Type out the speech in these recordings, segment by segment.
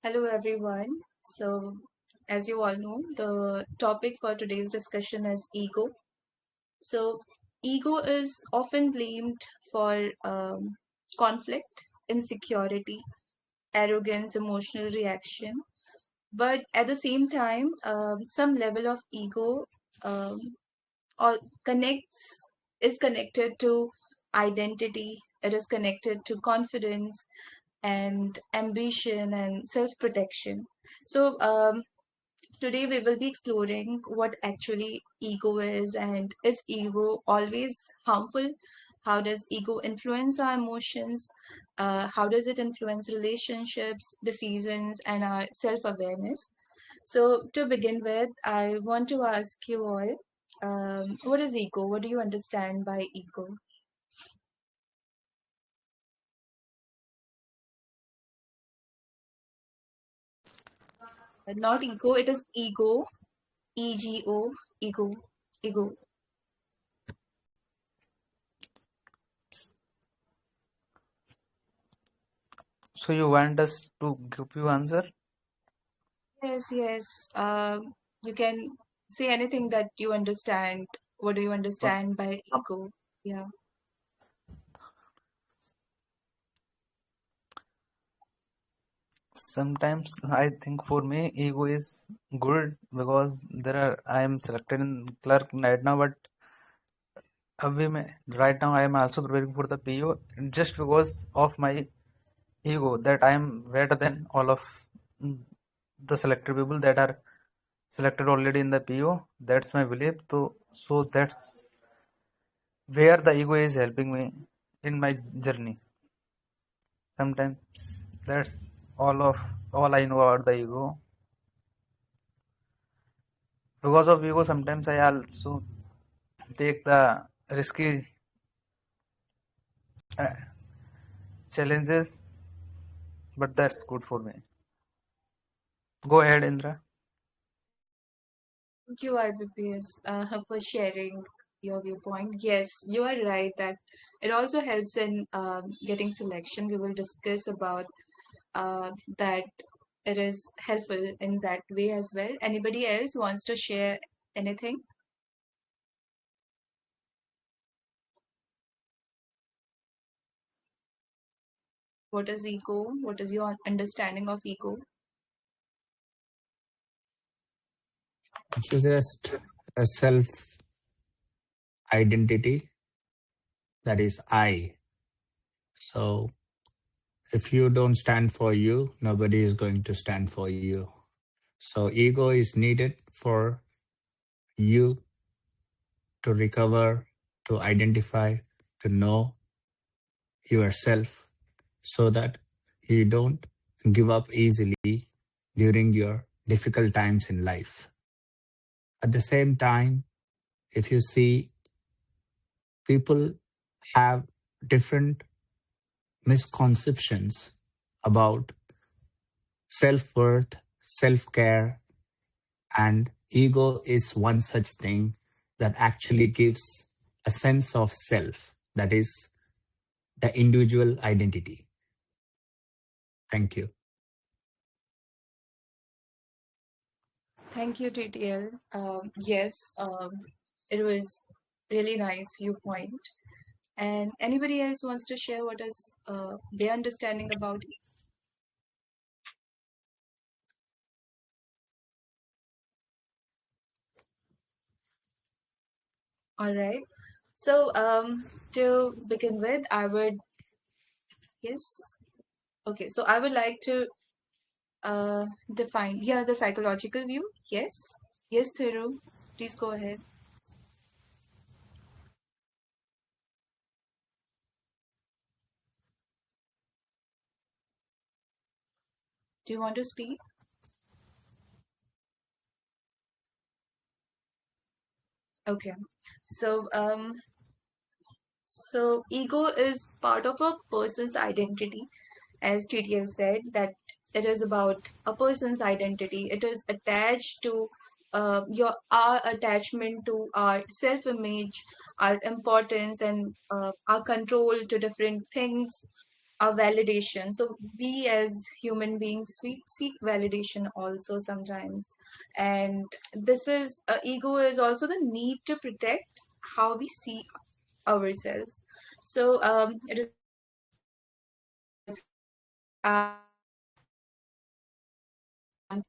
Hello, everyone. As you all know, the topic for today's discussion is ego. So, ego is often blamed for conflict, insecurity, arrogance, emotional reaction. But at the same time, some level of ego um, all connects is connected to identity. It is connected to confidence and ambition and self-protection. So today we will be exploring what actually ego is and is ego always harmful? How does ego influence our emotions? How does it influence relationships, decisions, and our self-awareness? So to begin with, I want to ask you all, what is ego? What do you understand by ego? Not ego, it is ego, ego, ego, ego. So you want us to give you answer? Yes, yes. You can say anything that you understand. What do you But understand by ego? Yeah. sometimes I think for me ego is good because I am selected in clerk right now, but right now I am also preparing for the PO just because of my ego that I am better than all of mm, the selected people that are selected already in the PO. That's my belief. So that's where the ego is helping me in my journey. Sometimes that's all I know about the ego. Because of ego, sometimes I also take the risky uh, challenges, but that's good for me. Go ahead, Indra. Thank you, IBPS, for sharing your viewpoint. Yes, you are right that it also helps in getting selection. We will discuss about that it is helpful in that way as well. Anybody else wants to share anything? What is ego? What is your understanding of ego? It's just a self identity that is I. So if you don't stand for you, nobody is going to stand for you. So ego is needed for you to recover, to identify, to know yourself so that you don't give up easily during your difficult times in life. At the same time, if you see people have different misconceptions about self worth, self care, and ego is one such thing that actually gives a sense of self, that is the individual identity. Thank you. Thank you, TTL. Yes, it was really nice viewpoint. And anybody else wants to share what is their understanding about it? All right. So to begin with, I would, yes. Okay, so I would like to define, yeah, the psychological view. Yes. Yes, Thiru, please go ahead. Do you want to speak? Okay. So so ego is part of a person's identity, as TTL said, that it is about a person's identity. It is attached to your our attachment to our self-image, our importance, and our control to different things. our validation. So we as human beings, we seek validation also sometimes. And this is ego is also the need to protect how we see ourselves. So it is also influenced by self-respect. I want to be your voice is not audible.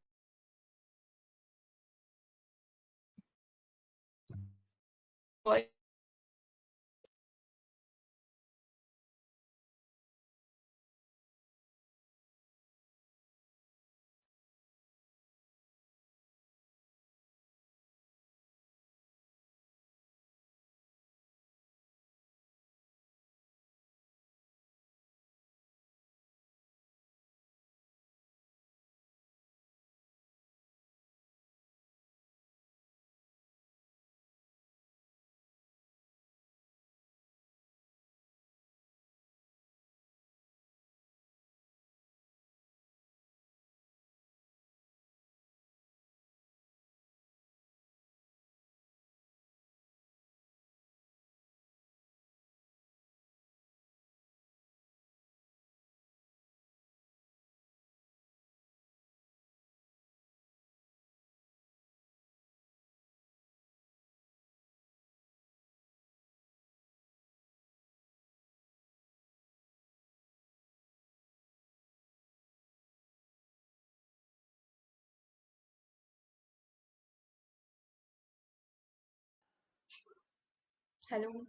Hello,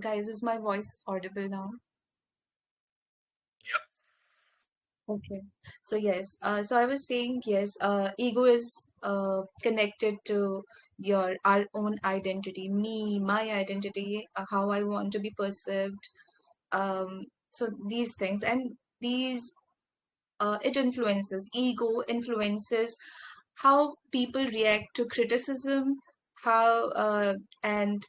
guys, is my voice audible now? Okay. So yes, so I was saying yes, ego is connected to your our own identity, me, my identity, how I want to be perceived. So these things and these it influences ego influences how people react to criticism, how and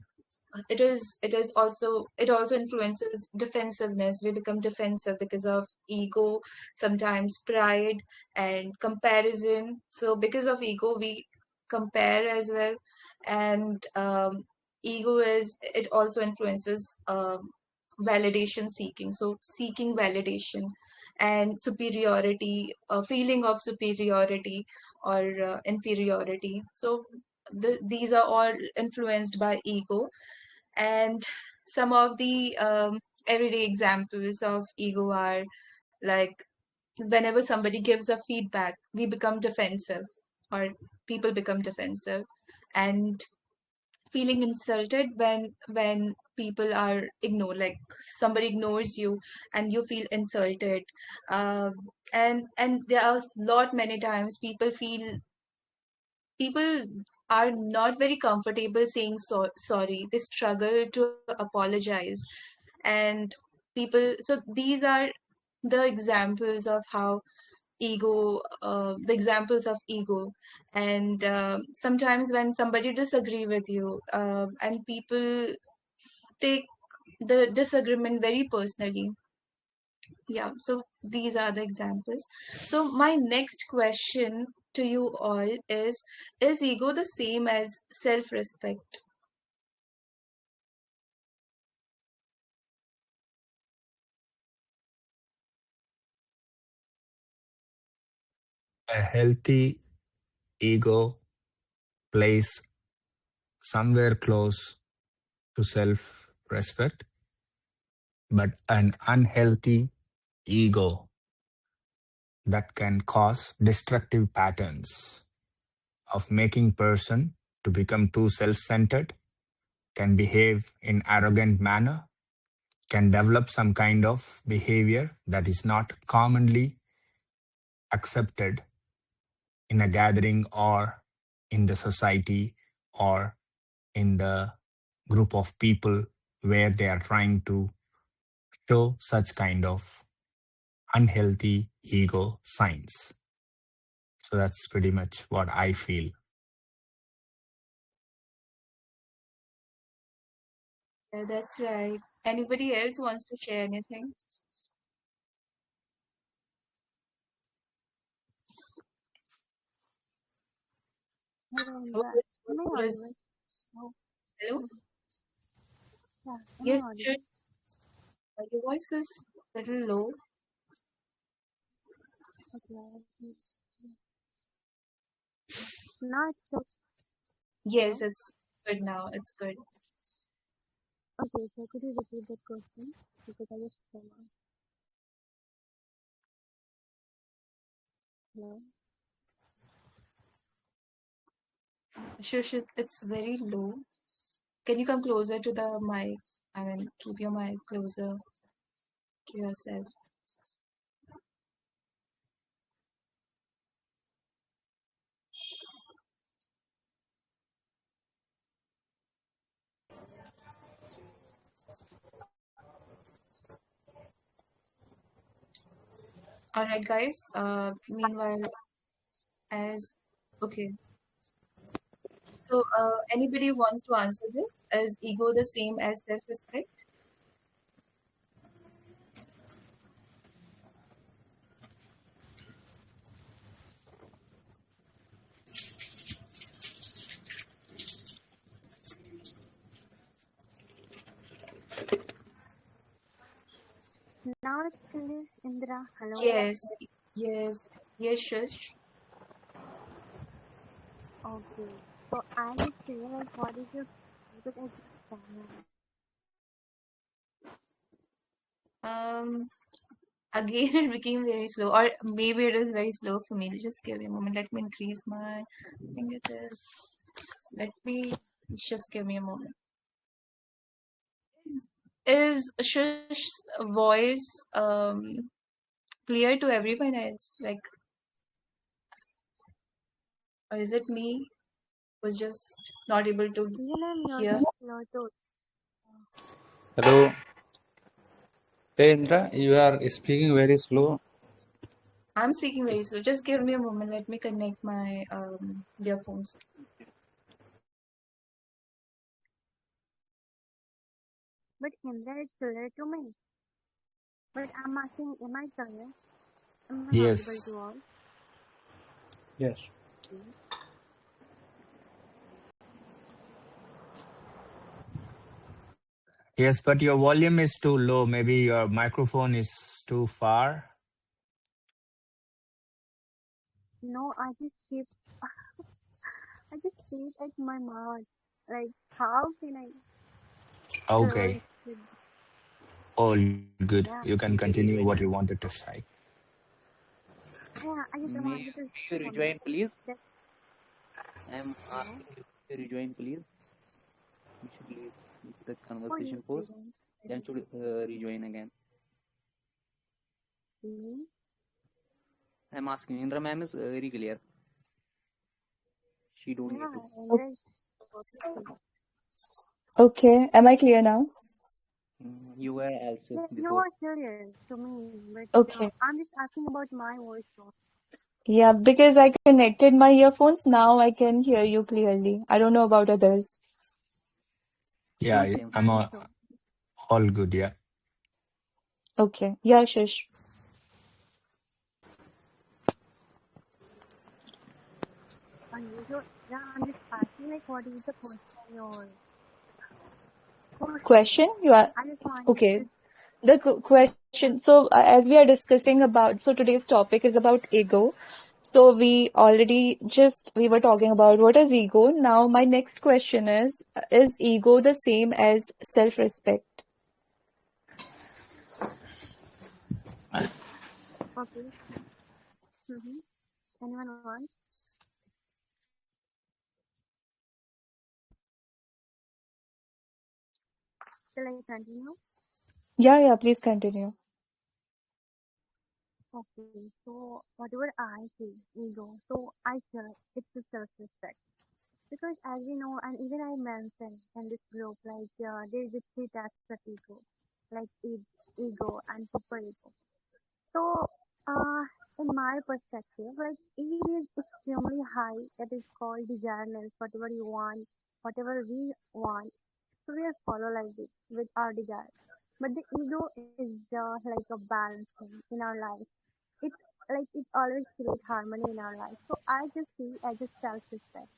it also influences defensiveness. We become defensive because of ego, sometimes pride and comparison. So because of ego we compare as well. And ego is it also influences validation seeking, so seeking validation and superiority, a feeling of superiority or inferiority. So these are all influenced by ego. And some of the everyday examples of ego are like whenever somebody gives a feedback, we become defensive, or people become defensive, and feeling insulted when people are ignored, like somebody ignores you and you feel insulted. um, and there are lot many times people are not very comfortable saying sorry. They struggle to apologize. And so these are the examples of how ego the examples of ego. And sometimes when somebody disagree with you, and people take the disagreement very personally. Yeah, so these are the examples. So my next question to you all is ego the same as self-respect? A healthy ego plays somewhere close to self respect, but an unhealthy ego that can cause destructive patterns of making person to become too self-centered, can behave in arrogant manner, can develop some kind of behavior that is not commonly accepted in a gathering or in the society or in the group of people where they are trying to show such kind of unhealthy ego signs. So that's pretty much what I feel. Yeah, that's right. Anybody else wants to share anything? Hello, What yeah. is, Am I what is audible? Oh, hello? mhm. Yeah. Am I Yes, audible? sure. Your voice is a little low. Okay. Now it's so Yes, hello. it's good now. It's good. Okay, so could you repeat that question? Because I just came out. Hello. Shush, it's very low. Can you come closer to the mic? I mean, keep your mic closer to yourself. All right, guys. Meanwhile, as okay, so anybody wants to answer this? Is ego the same as self-respect? Now it's clear, Indra. Hello. Yes, yes, yes, Shush. Okay. So I just feel like what is your because I just stand. Um, Again, it became very slow, or maybe it is very slow for me. Just give me a moment. Let me increase my. I think it is. Let me just give me a moment. Is Shush's voice clear to everyone else? Like, or is it me who's just not able to Even I'm hear? hearing slow too. Hello. Hey Indra, you are speaking very slow. I'm speaking very slow. Just give me a moment. Let me connect my earphones. But Indra is clear to me. But I'm asking, am I clear? Am I audible to Yes. all? Yes. Okay. Yes, but your volume is too low. Maybe your microphone is too far. No, I just keep at my mouth. Like, how can I close Okay. it? All good. You Yeah, can continue what you wanted to say. yeah. I just May, wanted to may say you something. rejoin, please? That I am hello. asking you to rejoin, please. You should leave the Oh, yes, conversation first, Kiran. then should rejoin again. See? I am asking. Indra ma'am is very clear. She don't need Yeah, to. Indra is totally clear. Okay, am I clear now? You were also Yeah, you before. are clear to me, but Okay. I'm just asking about my voice tone. Yeah, because I connected my earphones, now I can hear you clearly. I don't know about others. Yeah, Same. I'm Mine too. all good. Yeah. Okay. Yeah, Shush. Unusual. Yeah, I'm just asking like what is the question or question? Question? You are I just wanted to okay. The question. So, as we are discussing about, so today's topic is about ego. So, we were talking about what is ego. Now, my next question is ego the same as self-respect? okay. Mm-hmm. Anyone wants? Shall I continue? Yeah, yeah, please continue. Okay. So whatever I say, ego. So I feel it's a self-respect. Because as you know, and even I mentioned in this group, like there is a three types of ego, like ego and super ego. So, in my perspective, like it is extremely high. That is called desireless. Whatever you want, whatever we want, so we are follow like this with our desire. But the ego is just like a balance thing in our life. It it always creates harmony in our life. So I just see as a self-respect.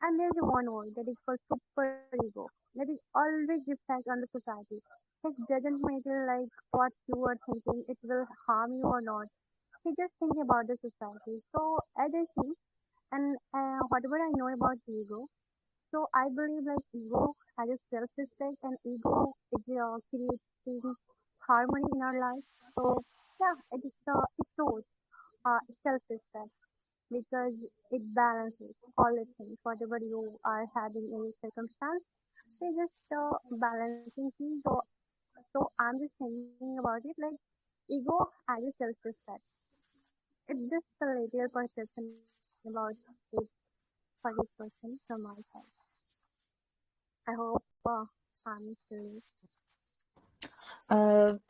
And there's one word that is called super ego that is always reflect on the society. It doesn't matter like what you are thinking, it will harm you or not. He just think about the society. So as I see, and whatever I know about ego, so I believe like ego has a self-respect and ego is creating harmony in our life. So yeah, it shows self-respect because it balances all the things. Whatever you are having in your circumstance, they just balancing things. So I'm just thinking about it like ego as a self-respect. It's just a little perception about it for this person from my side. I hope I'm still.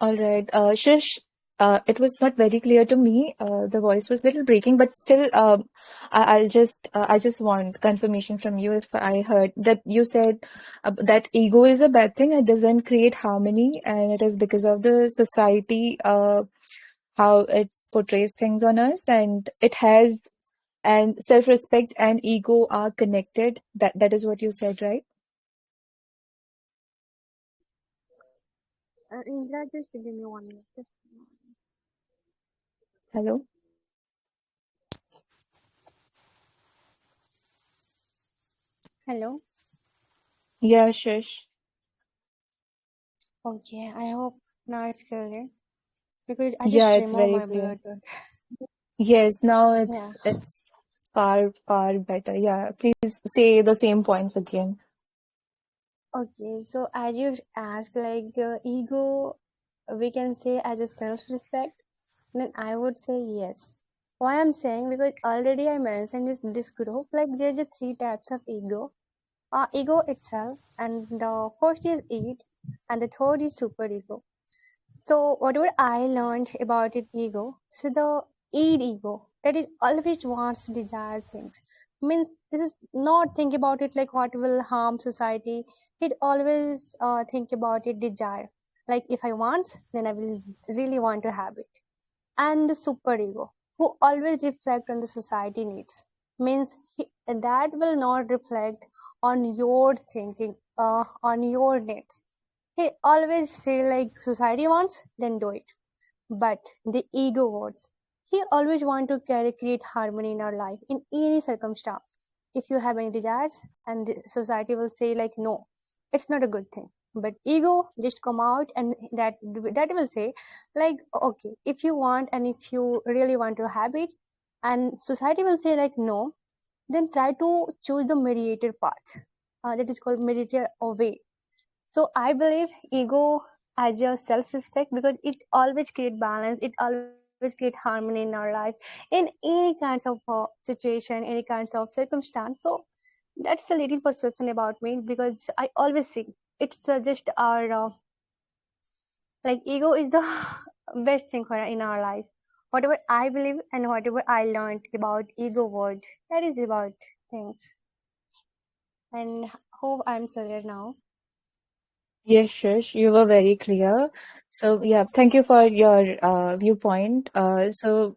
All right. Shish, it was not very clear to me. The voice was little breaking, but still, I just want confirmation from you if I heard that you said that ego is a bad thing. It doesn't create harmony, and it is because of the society, how it portrays things on us, and it has, and self-respect and ego are connected. That is what you said, right? Indra, just give me 1 minute. Just, Hello? hello. Yeah, Shish. Okay, I hope now it's clear because I Yeah, just it's remove very my clear. Bluetooth. Yes, now Yeah. it's far better. Yeah, please say the same points again. Okay, so as you asked, like ego, we can say as a self-respect, then I would say yes. Why I'm saying because already I mentioned this group, like there's just three types of ego. Ego itself, and the first is id, and the third is superego. So whatever I learned about it ego, so the ego that it always wants to desire things. Means this is not think about it like what will harm society. It always think about it desire. Like if I want, then I will really want to have it. And the superego, who always reflect on the society needs. Means that will not reflect on your thinking, on your needs. He always say like society wants, then do it. But the ego wants. He always want to create harmony in our life in any circumstance. If you have any desires, and the society will say like no, it's not a good thing. But ego just come out and that will say like okay, if you want and if you really want to have it, and society will say like no, then try to choose the mediator path. That is called mediator way. So I believe ego as your self-respect because it always create balance, it always create harmony in our life in any kinds of situation, any kinds of circumstance. So that's a little perception about me because I always see it's just our like ego is the best thing for in our life. Whatever I believe and whatever I learned about ego word, that is about things. And hope I'm clear now. Yes, Shish, you were very clear. So yeah, thank you for your viewpoint. You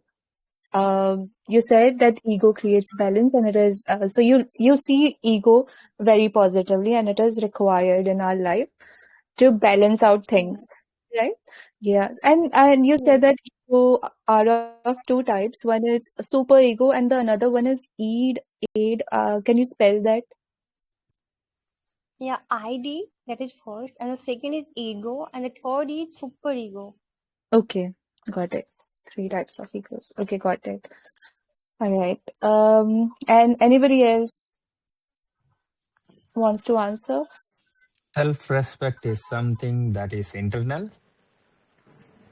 said that ego creates balance, and it is so you see ego very positively, and it is required in our life to balance out Yeah. things, right? Yeah, and you Yes. said that ego are of two types. One is super ego, and the another one is id. Can you spell that? Yeah, ID, that is first, and the second is ego, and the third is super ego. Okay, got it. Three types of egos. Okay, got it. All right. And anybody else wants to answer? Self respect is something that is internal,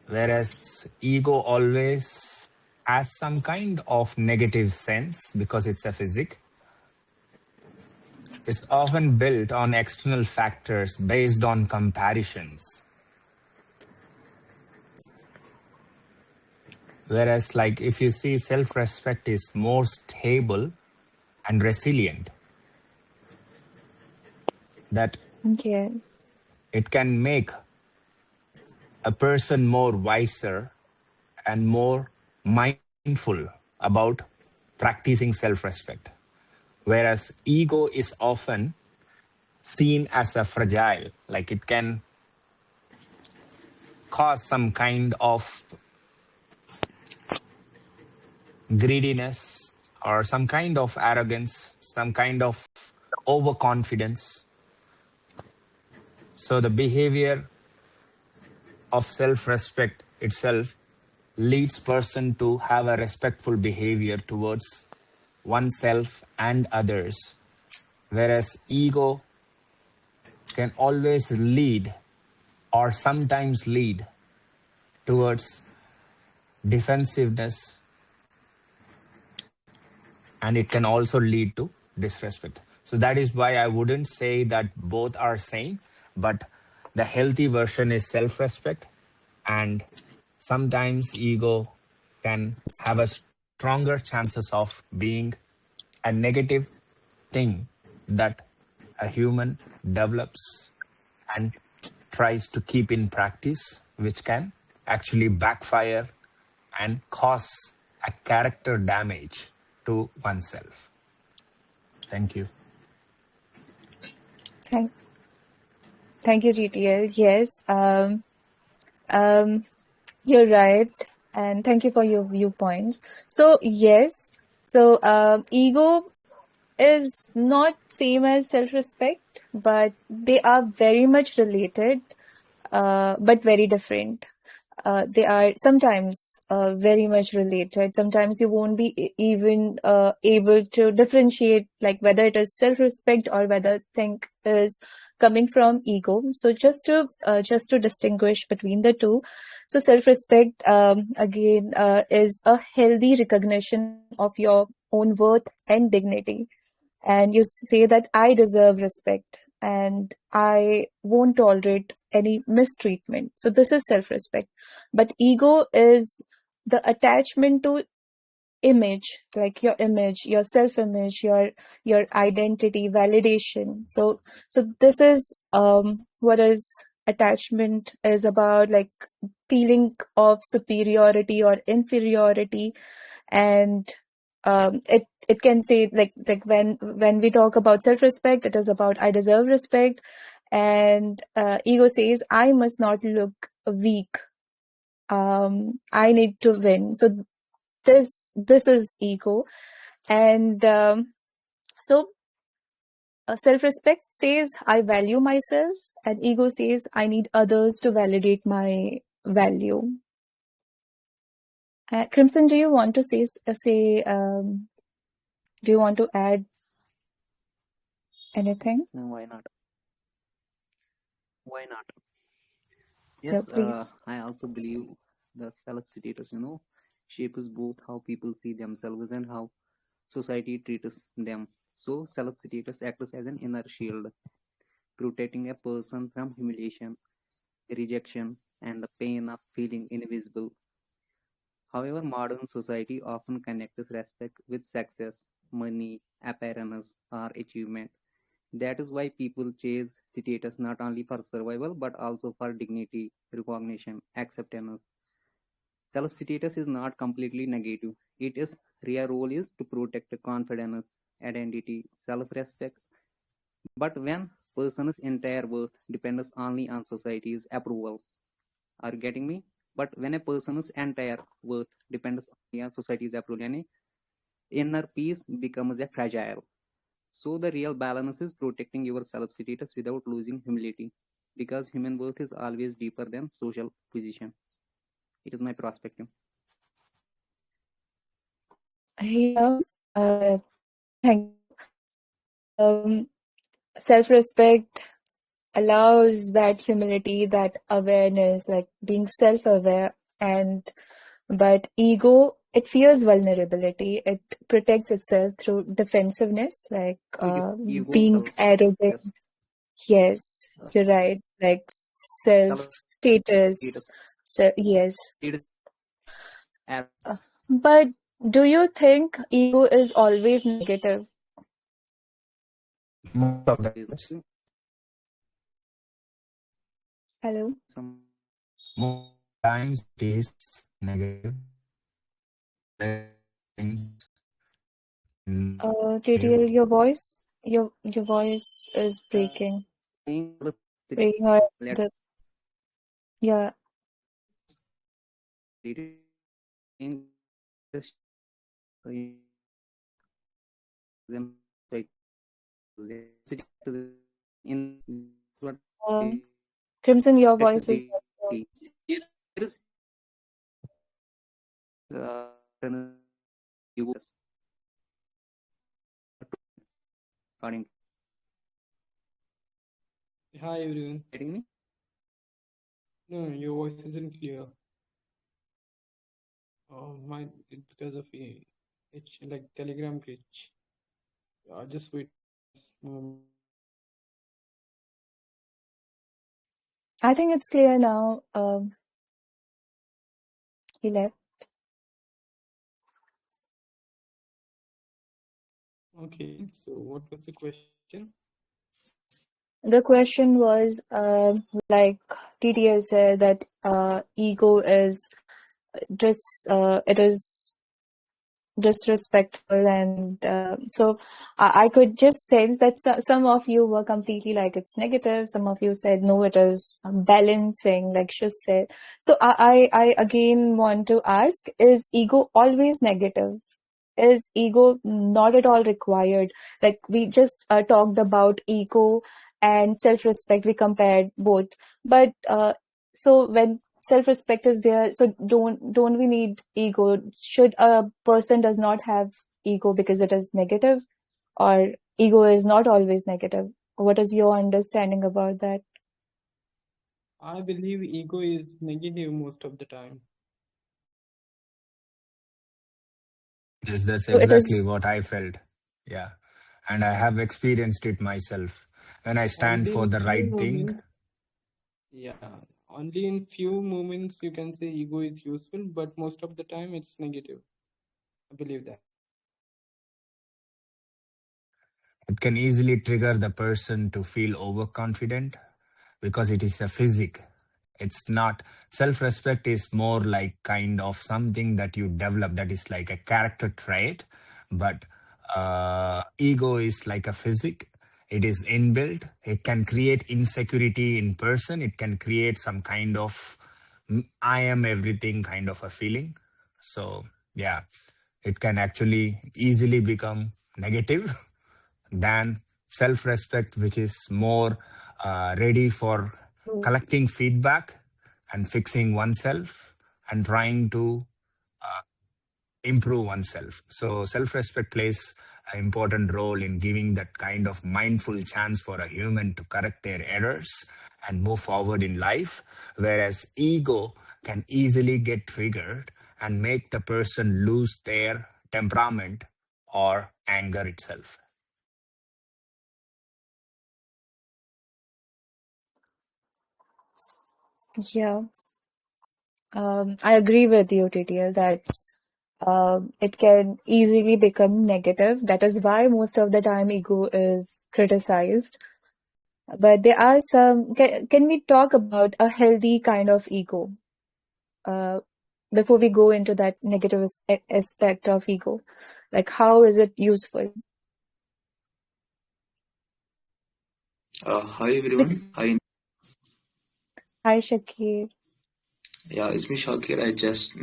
whereas ego always has some kind of negative sense because it's a physic. It's often built on external factors based on comparisons. Whereas, like, if you see self respect is more stable and resilient, that Yes. it can make a person more wiser and more mindful about practicing self respect. Whereas ego is often seen as a fragile, like it can cause some kind of greediness or some kind of arrogance, some kind of overconfidence. So the behavior of self-respect itself leads person to have a respectful behavior towards oneself and others, whereas ego can always lead or sometimes lead towards defensiveness, and it can also lead to disrespect. So that is why I wouldn't say that both are same, but the healthy version is self-respect, and sometimes ego can have a stronger chances of being a negative thing that a human develops and tries to keep in practice, which can actually backfire and cause a character damage to oneself. Thank you. Thank, thank you, GTL. Yes, um, you're right, and thank you for your viewpoints. So yes, so ego is not same as self-respect, but they are very much related, but very different. They are sometimes very much related. Sometimes you won't be even able to differentiate like whether it is self-respect or whether thing is coming from ego. So just to distinguish between the two. So self-respect again is a healthy recognition of your own worth and dignity, and you say that I deserve respect and I won't tolerate any mistreatment. So this is self-respect. But ego is the attachment to image, your self-image, your identity, validation. So this is what is attachment is about, like feeling of superiority or inferiority. And it can say like when we talk about self-respect, it is about I deserve respect, and ego says I must not look weak, I need to win. So this is ego. And so self-respect says I value myself, and ego says I need others to validate my value. Crimson, do you want to do you want to add anything? Why not? Why not? Yeah, Yes, please. I also believe the self status, shapes both how people see themselves and how society treats them. So, self status acts as an inner shield, protecting a person from humiliation, rejection, and the pain of feeling invisible. However, modern society often connects respect with success, money, appearance, or achievement. That is why people chase status not only for survival but also for dignity, recognition, acceptance. Self status is not completely negative. Its real role is to protect confidence, identity, self respect. But when person's entire worth depends only on society's approval, are you getting me? But when a person's entire worth depends only on society's approval, yani inner peace becomes a fragile. So the real balance is protecting your self-status without losing humility, because human worth is always deeper than social position. It is my perspective. Yeah, thank you. Self-respect allows that humility, that awareness, like being self-aware. And but ego, it fears vulnerability. It protects itself through defensiveness, like So its ego being self, arrogant. yes, Yes, you're right. Like self-status self-status. So, yes. leads Uh, But do you think ego is always negative? Most of the is times, Hello? some most of the times it is negative. Things not JTL, negative. your voice is breaking. saying Breaking or let the yeah. in leadership, example, like the city to the in what Um, they Crimson, your voice is not clear. flexibility. There is internal ego according Hi everyone. getting me. No, your voice isn't clear. My because of it's like Telegram glitch. Just wait. I think it's clear now. He left. Okay. So what was the question? The question was, like TTL said, that ego is just it is disrespectful, and so I could just sense that some of you were completely like it's negative. Some of you said no, it is balancing, like she said. So I again want to ask: is ego always negative? Is ego not at all required? Like we just talked about ego and self-respect, we compared both, but so when self-respect is there, so don't we need ego? Should a person does not have ego because it is negative, or ego is not always negative? What is your understanding about that? I believe ego is negative most of the time. Yes, that's So it exactly is. what I felt. Yeah. And I have experienced it myself. When I stand Only for in the few right thing, moments. Yeah. Only in few moments you can say ego is useful, but most of the time it's negative. I believe that. it can easily trigger the person to feel overconfident because it is a physic. It's not self-respect is more like kind of something that you develop that is like a character trait, but ego is like a physic. It is inbuilt. It can create insecurity in person. It can create some kind of I am everything kind of a feeling. So yeah, it can actually easily become negative than self respect, which is more ready for collecting feedback and fixing oneself and trying to improve oneself. So, self respect plays an important role in giving that kind of mindful chance for a human to correct their errors and move forward in life. Whereas ego can easily get triggered and make the person lose their temperament or anger itself. Yeah, I agree with you, TTL, that it can easily become negative. That is why most of the time ego is criticized. But there are some. Can we talk about a healthy kind of ego uh, before we go into that negative aspect of ego? Like, how is it useful? Hi Bec- everyone. Hi, Shakir. Yeah, it's me Shakir. I just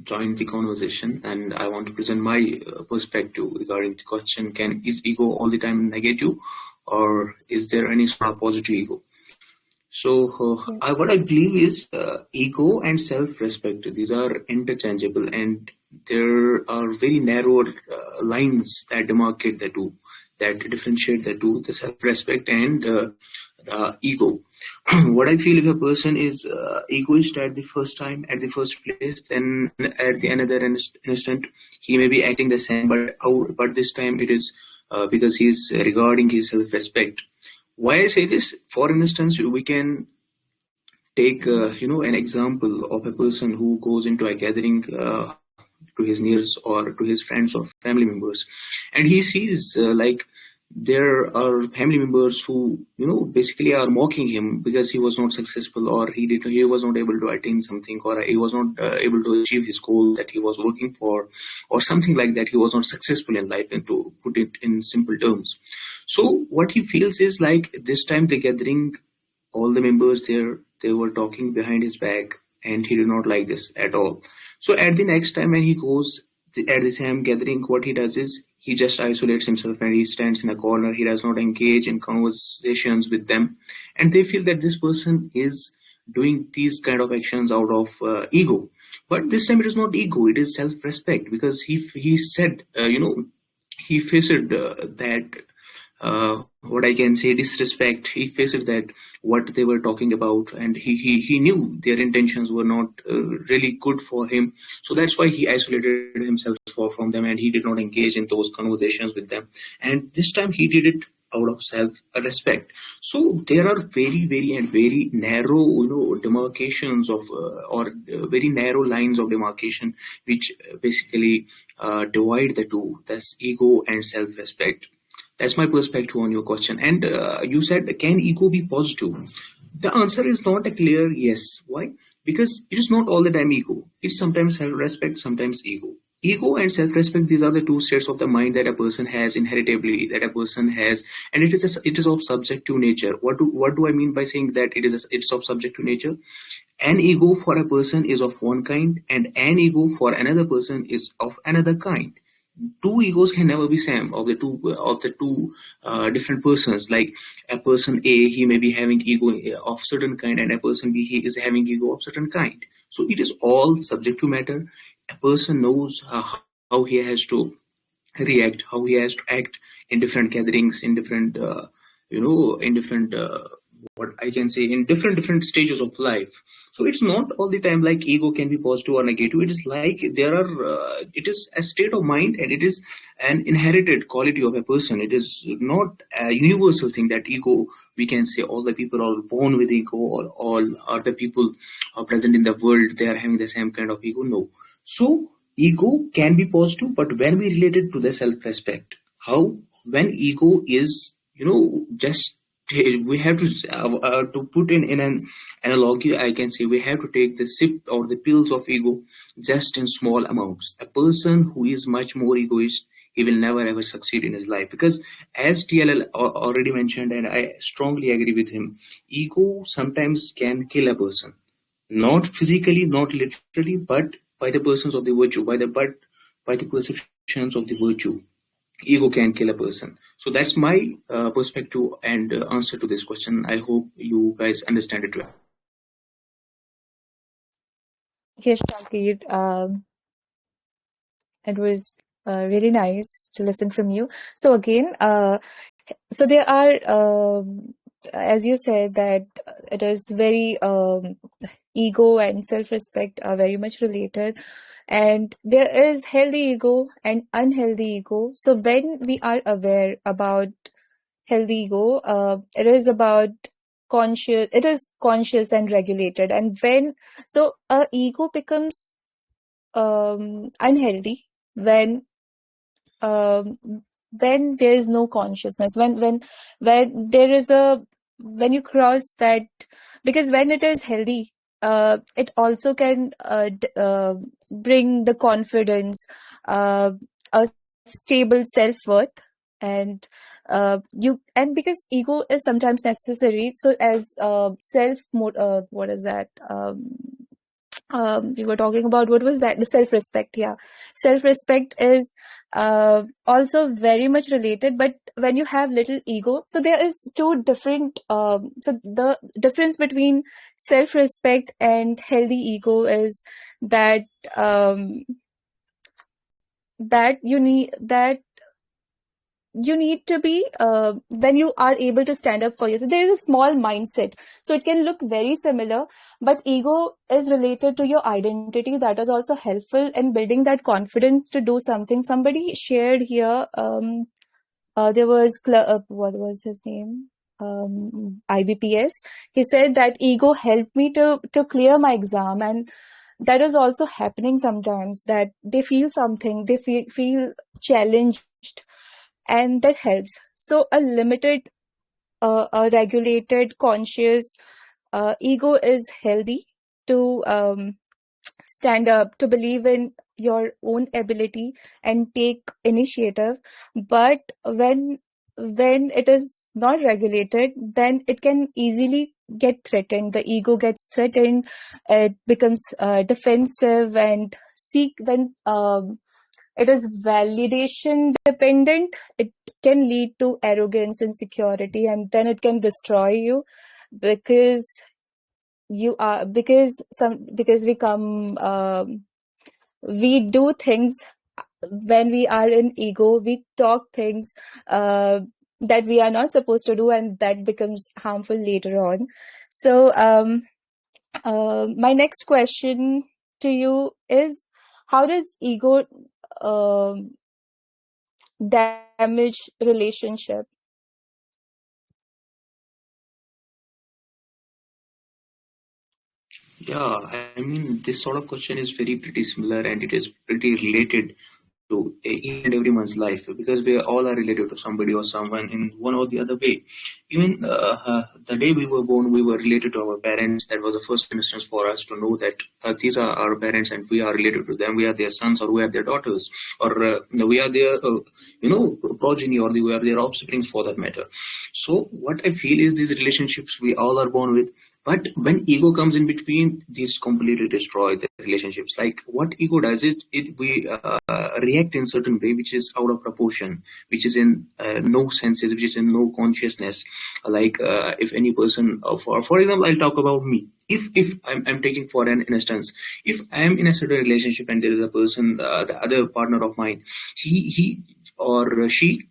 joined the conversation and I want to present my perspective regarding the question: Can is ego all the time negative, or is there any sort of positive ego? So, Yeah. what I believe is ego and self-respect. These are interchangeable, and there are very narrow lines that demarcate the two, that differentiate the two: the self-respect and the ego. What I feel, if a person is egoist at the first time, at the first place, then at the another instant he may be acting the same, but this time it is because he is regarding his self-respect. Why I say this? For instance, we can take an example of a person who goes into a gathering to his nearest or to his friends or family members, and he sees like there are family members who basically are mocking him because he was not successful, or he was not able to attain something, or he was not able to achieve his goal that he was working for, or something like that. He was not successful in life, and to put it in simple terms. So what he feels is like this time the gathering, all the members there, they were talking behind his back. and he did not like this at all. So at the next time when he goes at the same gathering, what he does is he just isolates himself and he stands in a corner. He does not engage in conversations with them, and they feel that this person is doing these kind of actions out of ego. But this time it is not ego; it is self-respect, because he said, he faced that, what I can say, disrespect. He faced that what they were talking about, and he knew their intentions were not really good for him. So that's why he isolated himself from them, and he did not engage in those conversations with them. And this time he did it out of self respect. So there are very narrow, demarcations of very narrow lines of demarcation, which basically divide the two. That's ego and self respect. That's my perspective on your question. And you said, can ego be positive? The answer is not a clear yes. Why? Because it is not all the time ego. It's sometimes self-respect, sometimes ego. Ego and self-respect, these are the two states of the mind that a person has inheritably, that a person has, and it is of subjective nature. What do I mean by saying that it's of subjective nature? An ego for a person is of one kind, and an ego for another person is of another kind. Two egos can never be same of the two different persons. Like a person A, he may be having ego of certain kind, and a person B, he is having ego of certain kind. So it is all subject to matter. A person knows how he has to react, how he has to act in different gatherings, in different in different what I can say, in different stages of life. So it's not all the time like ego can be positive or negative. It is like it is a state of mind, and it is an inherited quality of a person. It is not a universal thing that ego, we can say all the people are born with ego, or all are the people are present in the world, they are having the same kind of ego. No. So ego can be positive, but when we relate it to the self-respect, how, when ego is, just we have to put in an analogy, I can say we have to take the sip or the pills of ego just in small amounts. A person who is much more egoist, he will never ever succeed in his life, because as TLL already mentioned, and I strongly agree with him, ego sometimes can kill a person, not physically, not literally, but by the persons of the virtue, by the perceptions of the virtue. Ego can kill a person. So that's my perspective and answer to this question. I hope you guys understand it well. Yes, Shakir. It was really nice to listen from you. So again, so there are, as you said, that it is very ego and self-respect are very much related, and there is healthy ego and unhealthy ego. So when we are aware about healthy ego, it is about conscious. It is conscious and regulated, and when so ego becomes unhealthy when um, when there is no consciousness, when there is a when you cross that, because when it is healthy, it also can bring the confidence, a stable self-worth, and because ego is sometimes necessary, so as what is that, we were talking about, what was that, the self-respect. Yeah, self-respect is also very much related. But when you have little ego, so there is two different so the difference between self-respect and healthy ego is that that you need to be when you are able to stand up for yourself, there is a small mindset, so it can look very similar, but ego is related to your identity. That is also helpful in building that confidence to do something. Somebody shared here, there was what was his name, IBPS. He said that ego helped me to clear my exam, and that is also happening sometimes, that they feel something, they feel challenged, and that helps. So a limited, a regulated, conscious ego is healthy to stand up, to believe in your own ability and take initiative. But when it is not regulated, then it can easily get threatened. The ego gets threatened. It becomes defensive and seek when it is validation dependent. It can lead to arrogance, insecurity, and then it can destroy you because you are because we do things when we are in ego. We talk things that we are not supposed to do, and that becomes harmful later on. So my next question to you is, how does ego um damage relationship? Yeah, I mean, this sort of question is pretty similar, and it is pretty related to each and everyone's life, because we all are related to somebody or someone in one or the other way. Even the day we were born, we were related to our parents. That was the first instance for us to know that these are our parents and we are related to them. We are their sons or we are their daughters, or we are their progeny, or we are their offspring for that matter. So what I feel is these relationships we all are born with. But when ego comes in between, these completely destroy the relationships. Like what ego does is we react in certain way which is out of proportion, which is in no senses, which is in no consciousness. Like if any person, for example, I'll talk about me. If I'm taking for an instance, if I am in a certain relationship and there is a person, the other partner of mine, he or she,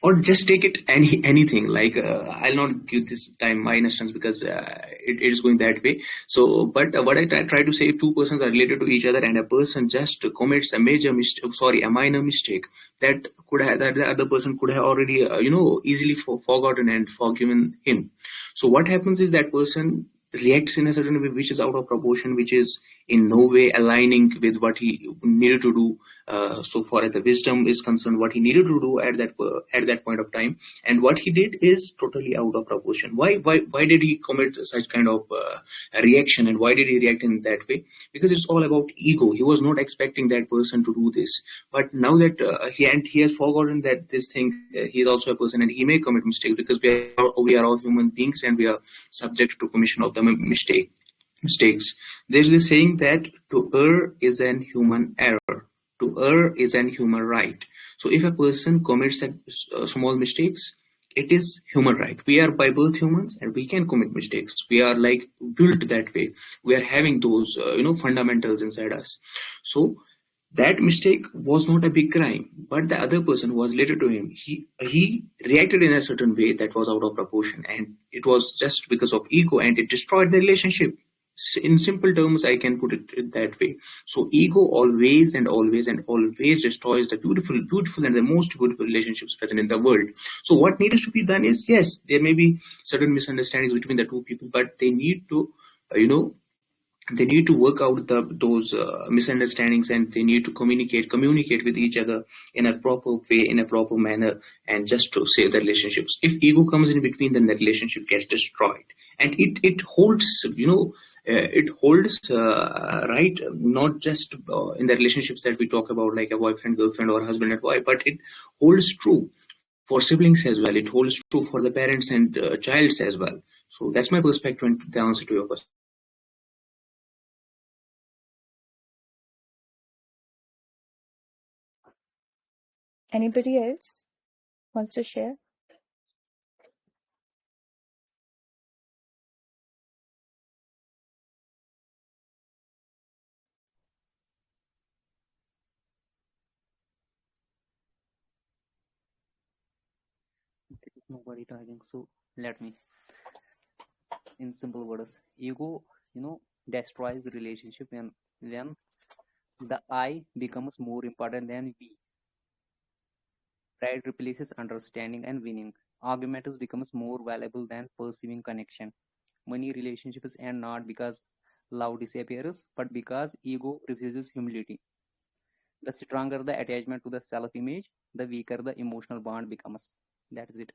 or just take it anything, like I'll not give this time my instance because it is going that way. So but what I try to say, if two persons are related to each other and a person just commits a major mistake, sorry, a minor mistake, that could have, that the other person could have already easily forgotten and forgiven him. So what happens is that person reacts in a certain way which is out of proportion, which is in no way aligning with what he needed to do. So far as the wisdom is concerned, what he needed to do at that point of time, and what he did is totally out of proportion. Why did he commit such kind of reaction, and why did he react in that way? Because it's all about ego. He was not expecting that person to do this, but now that he has forgotten that this thing, he is also a person and he may commit mistakes, because we are all human beings and we are subject to commission of the mistakes. There's this saying that to err is an human error. To err is an human right. So if a person commits small mistakes, it is human right. We are by birth humans and we can commit mistakes. We are like built that way. We are having those fundamentals inside us. So that mistake was not a big crime, but the other person who was related to him, he reacted in a certain way that was out of proportion, and it was just because of ego, and it destroyed the relationship. In simple terms, I can put it that way. So ego always and always and always destroys the beautiful and the most beautiful relationships present in the world. So what needs to be done is, yes, there may be certain misunderstandings between the two people, but they need to they need to work out those misunderstandings, and they need to communicate with each other in a proper way, in a proper manner, and just to save the relationships. If ego comes in between, then the relationship gets destroyed, and it holds it holds right, not just in the relationships that we talk about, like a boyfriend girlfriend or husband and wife, but it holds true for siblings as well. It holds true for the parents and childs as well. So that's my perspective and the answer to your question. Anybody else wants to share? There is nobody talking, so let me, in simple words, ego, destroys the relationship when the I becomes more important than we. Pride replaces understanding and winning. Arguments becomes more valuable than perceiving connection. Many relationships end not because love disappears, but because ego refuses humility. The stronger the attachment to the self-image, the weaker the emotional bond becomes. That is it.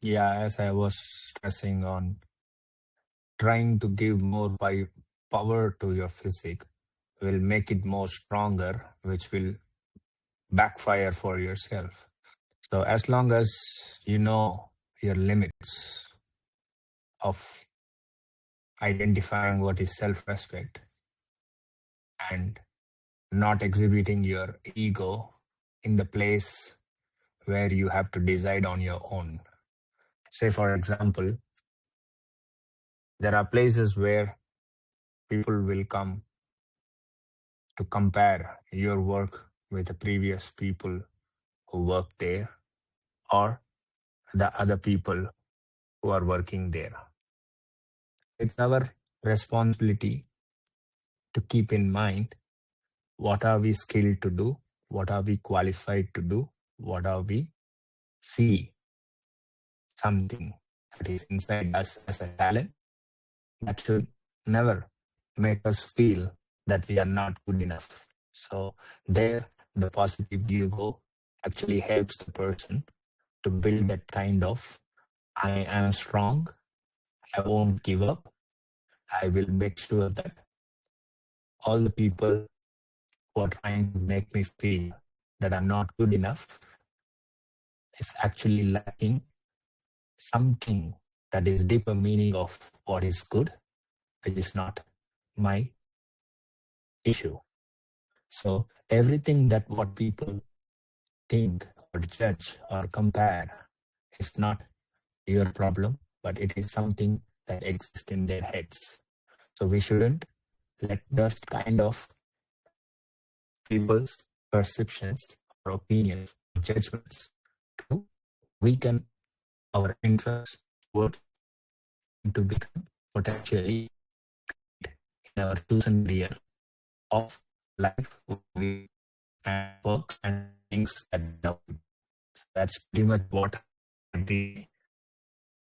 Yeah, as I was stressing on, trying to give more power to your physique will make it more stronger, which will backfire for yourself. So as long as you know your limits of identifying what is self-respect and not exhibiting your ego in the place where you have to decide on your own. Say, for example, there are places where people will come to compare your work with the previous people who worked there or the other people who are working there. It's our responsibility to keep in mind what are we skilled to do, what are we qualified to do, what are we see something that is inside us as a talent that should never make us feel that we are not good enough. So there, the positive ego actually helps the person to build that kind of I am strong, I won't give up, I will make sure that all the people who are trying to make me feel that I'm not good enough is actually lacking something that is deeper meaning of what is good, which is not my issue. So everything that what people think or judge or compare is not your problem, but it is something that exists in their heads. So we shouldn't let those kind of people's perceptions or opinions, judgments to weaken our interest towards to become potentially in our chosen career of life we and work and things that we love. So that's pretty much what every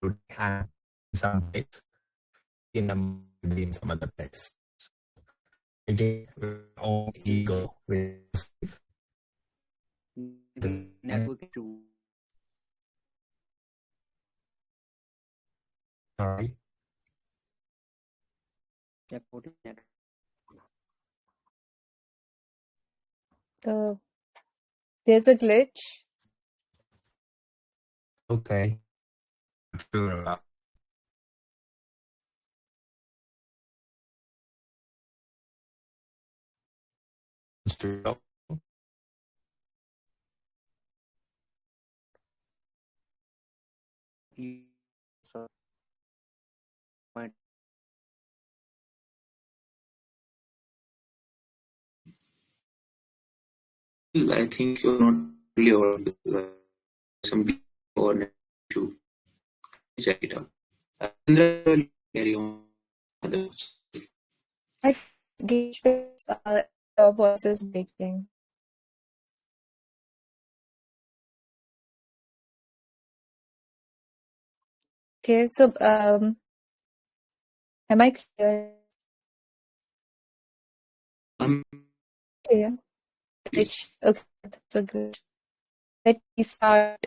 today and in some place, in a maybe in some other place. So fighting with your own ego with yourself, The network issue. sorry, Check out his network. The there's a glitch. okay, not sure about to talk. You- so, point. I think you're not really audible. Some or to check it out. Indra, carry on. Others. I glitch because your voice is breaking. Okay, so am I clear? I'm Yeah. Glitch. Okay, that's a glitch. Let me start